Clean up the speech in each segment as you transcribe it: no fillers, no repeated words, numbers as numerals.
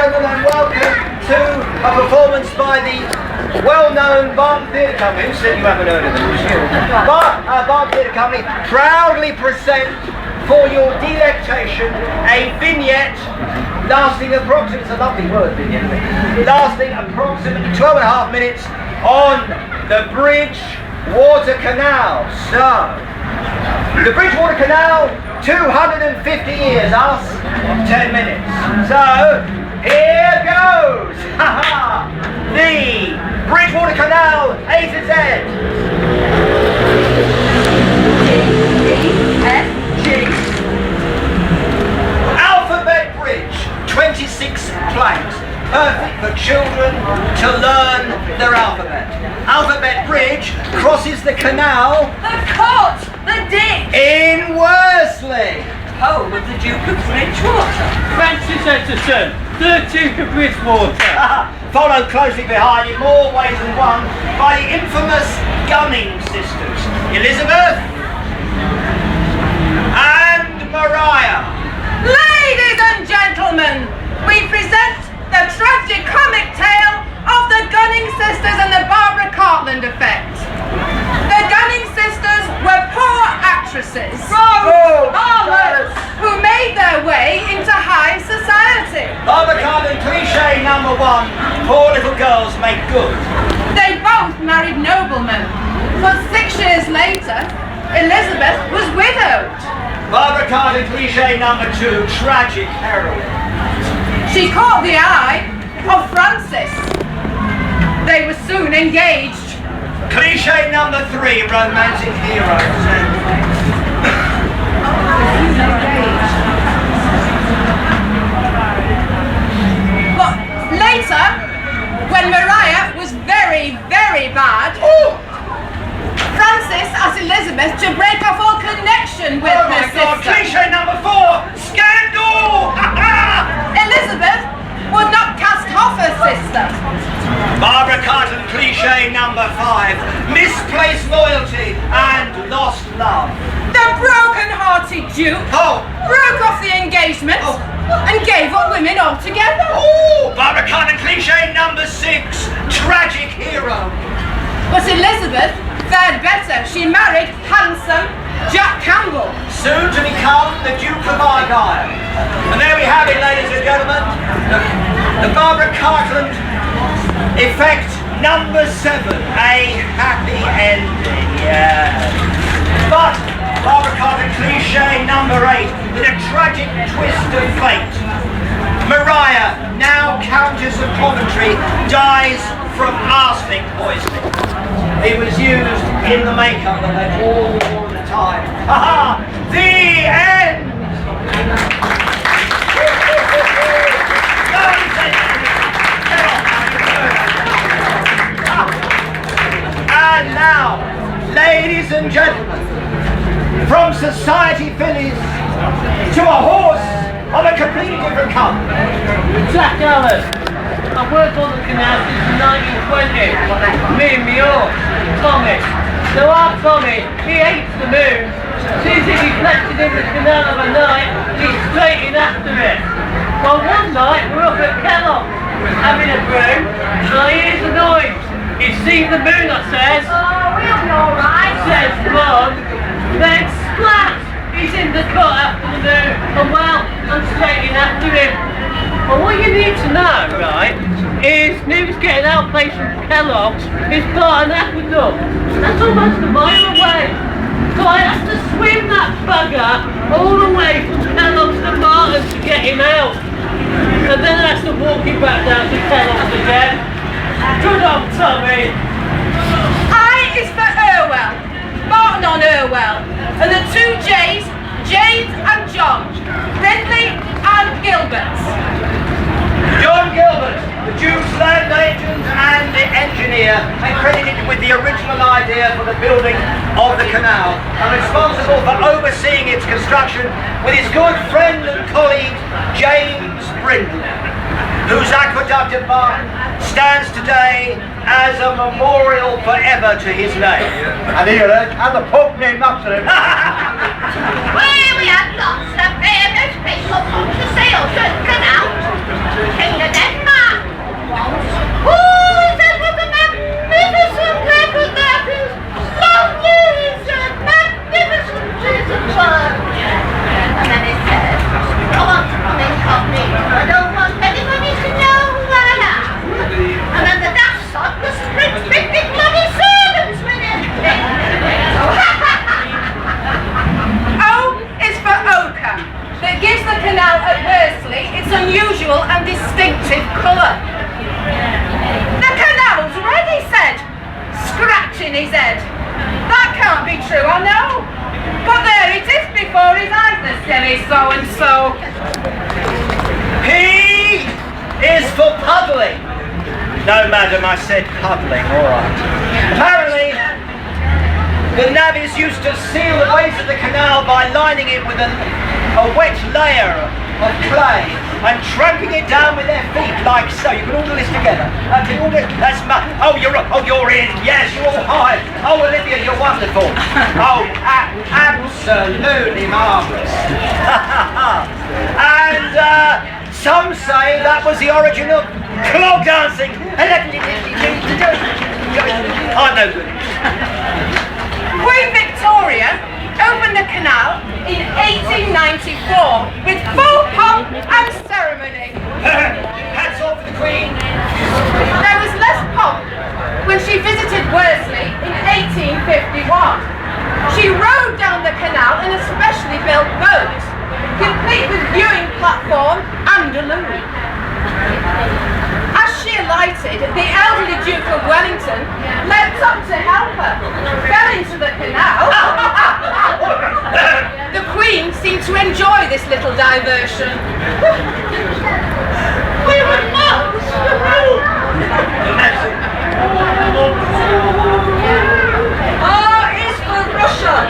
gentlemen, and welcome to a performance by the well-known Barton Theatre Company. Who said you haven't heard of them? Barton Theatre Company proudly present for your delectation a vignette lasting approximately, it's a lovely word, vignette, lasting approximately 12.5 minutes on the Bridgewater Canal. So, the Bridgewater Canal, 250 years, us, 10 minutes. So, here goes! The Bridgewater Canal, A to Z. Alphabet Bridge, 26 planks. Perfect for children to learn their alphabet. Alphabet Bridge crosses the canal. The court! The ditch! In Worsley. Home of the Duke of Bridgewater. Francis Edison, the Duke of Bridgewater. Followed closely behind in more ways than one by the infamous Gunning sisters, Elizabeth and Maria. Ladies and gentlemen, we present the tragic-comic tale of the Gunning sisters and the Barbara Cartland effect. The Gunning sisters were poor actresses who made their way into high society. Barbara Cartland cliché number 1, poor little girls make good. They both married noblemen, but 6 years later, Elizabeth was widowed. Barbara Cartland cliché number 2, tragic heroine. She caught the eye of Francis. They were soon engaged. Cliché number 3, romantic heroes. But later, when Maria was very, very bad, Francis asked Elizabeth to break off all connection with her sister. Cliché number 4, scandal! Elizabeth would not cast off her sister. Barbara Cartland cliché number 5, misplaced loyalty and lost love. The broken-hearted Duke broke off the engagement and gave up women altogether. Barbara Cartland cliché number 6, tragic hero. But Elizabeth fared better. She married handsome Jack Campbell, soon to become the Duke of Argyll. And there we have it, ladies and gentlemen, the Barbara Cartland effect number 7, a happy ending, yeah. But Barbara Cartland cliché number 8, with a tragic twist of fate. Maria, now Countess of Coventry, dies from arsenic poisoning. It was used in the makeup that they all wore at the time. The end! And now, ladies and gentlemen, from Society Fillies to a horse of a completely different colour. Jack Allen. I've worked on the canal since 1920. Me and my horse, Tommy. So our Tommy, he hates the moon. Sees it reflected in the canal of a night, he's straight in after it. Well, one night we're up at Kellogg, having a brew, and I hears a noise. He's seen the moon, I says. Oh, we'll be alright, says Mum. Then splat! He's in the cut after the moon, and well, I'm straight in after him. Well, what you need to know, right, is news getting out place from Kellogg's is Barton Aqueduct. That's almost a mile away. So I have to swim that bugger all the way from Kellogg's to Barton to get him out. And then I have to walk him back down to Kellogg's again. Good old Tommy. I is for Irwell, Barton on Irwell, and the 2 J's, James and John, Ridley and Gilbert. John Gilbert, the Duke's land agent and the engineer, and credited with the original idea for the building of the canal, and responsible for overseeing its construction with his good friend and colleague James Brindley, whose aqueduct at Barton stands today as a memorial forever to his name. And here, and the pub named after him. Well, we had lots of famous people come to sail to the canal. King of Denmark once. Oh, that was a magnificent little that is lovely, it's a magnificent piece of work. And then he said, I want to come incognito. I don't want anybody to know who I am. And then the daft sod was big bloody servants with him. O is for ochre, that gives the canal at Hursley its unusual and distinctive colour. The canal's red, he said, scratching his head. That can't be true, I know. But there it is before his eyes, the silly so-and-so. P is for puddling. No, madam, I said puddling, all right. Apparently, the navvies used to seal the base of the canal by lining it with a wet layer of clay and tramping it down with their feet like so. You can all do this together. That's you're in. Yes, you're all high. Oh, Olivia, you're wonderful. Oh, absolutely marvellous. And some say that was the origin of clog dancing. I'm no good. Queen Victoria opened the canal in 1894 with full pomp and ceremony. Hats off to the Queen. There was less pomp when she visited Worsley in 1851. She rowed down the canal in a specially built boat, complete with viewing platform and a loom. As she alighted, the elderly Duke of Wellington leapt up to help her, fell into the canal. The Queen seemed to enjoy this little diversion. We were lost. R is for Russia.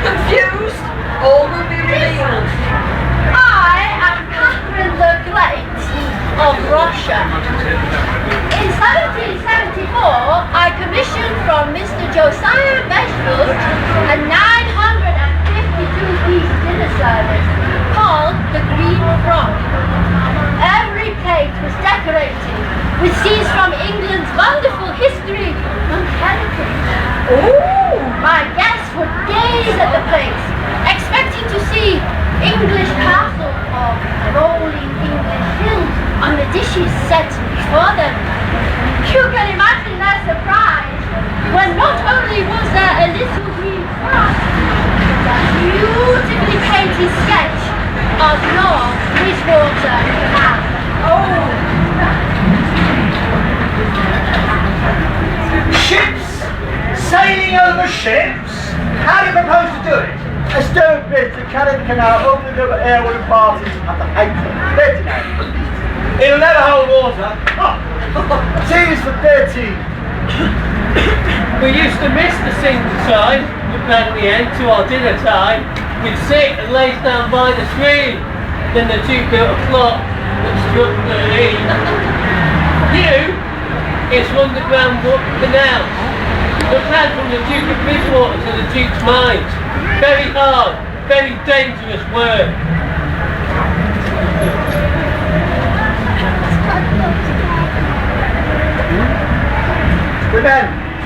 Confused, all will be revealed. I am Catherine the Great of Russia. In 1774, I commissioned from Mr. Josiah Bedford a 952-piece dinner service called the Green Frog. Every plate was decorated with scenes from England's wonderful history and heritage. Ooh! My guests would gaze at the plates, expecting to see English castles or rolling English hills on the dishes set before them. You can imagine their surprise when not only was there a little green frog, but a beautifully painted sketch of Lord Bridgewater Canal. Oh! Ships sailing over ships. How do you propose to do it? A stone bridge to carry the canal over the river Airwood and Barton at the height of 39. It'll never hold water. C is for 13. We used to miss the single time, but at the end to our dinner time, we'd sit and lay down by the stream. Then the Duke built a clock that struck 13. U is for underground canal. The plan from the Duke of Bridgewater to the Duke's mines. Very hard, very dangerous work. Women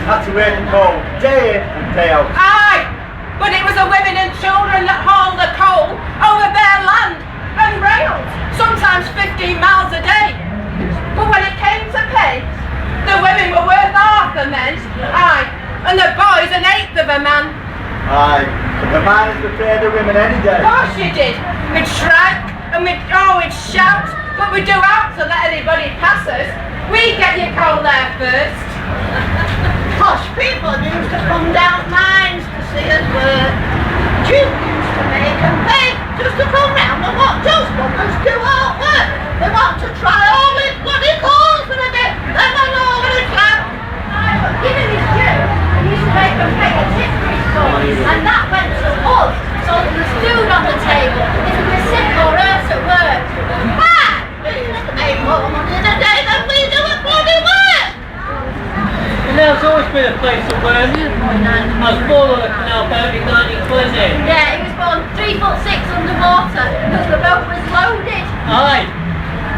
had to work and coal, day in and day out. Aye! But it was the women and children that hauled the coal over bare land and railed, sometimes 15 miles a day. But when it came to pay, the women were worth half the men. Aye, and the boys an eighth of a man. Aye, but the man is prepared the women any day. Of course you did. We'd shrank and we'd shout, but we'd do out to let anybody pass us. We'd get your coal there first. Posh people used to come down mines to see us work. Duke used to make them pay just to come round and watch us buggers do our work. They want to try all this bloody coal for a bit, then they'll know what it's like. But given his due, he used to make them pay a tip for his coal, and that went to us, so there was food on the table if we were sick or hurt at work. Ah! We used to make more money in a day than we do at bloody work. I was born on a canal boat in 1920. Yeah, he was born 3'6" underwater because the boat was loaded. Aye.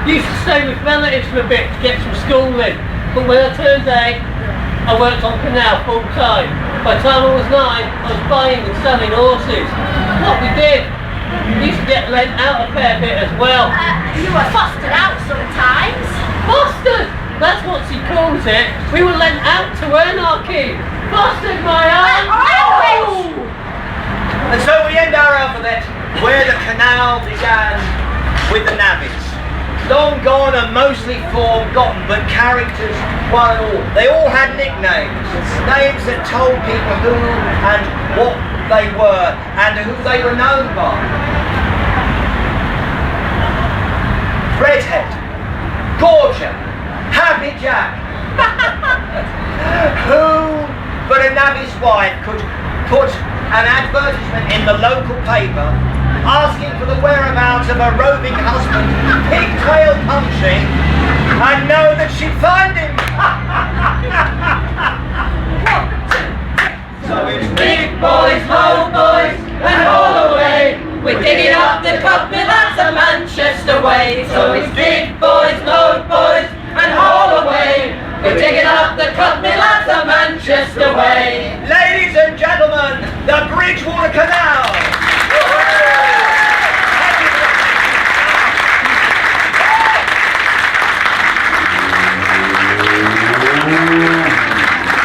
Used to stay with relatives for a bit to get some schooling. But when I turned 8, I worked on canal full time. By the time I was 9, I was buying and selling horses. What we did, we used to get lent out a fair bit as well. You were fostered out sometimes. Fostered! That's what she calls it. We were lent out to earn our keep. Fostered, my aunt! Oh! And so we end our alphabet where the canal began with the navvies. Long gone and mostly forgotten, but characters one and all. They all had nicknames, names that told people who and what they were and who they were known by. Redhead, Gorger, Happy Jack. Who but a navvy's wife could put an advertisement in the local paper asking for the whereabouts of a roving husband, pigtail punching, and know that she'd find him. So it's big boys, old boys, and all the way. We're digging up the cup.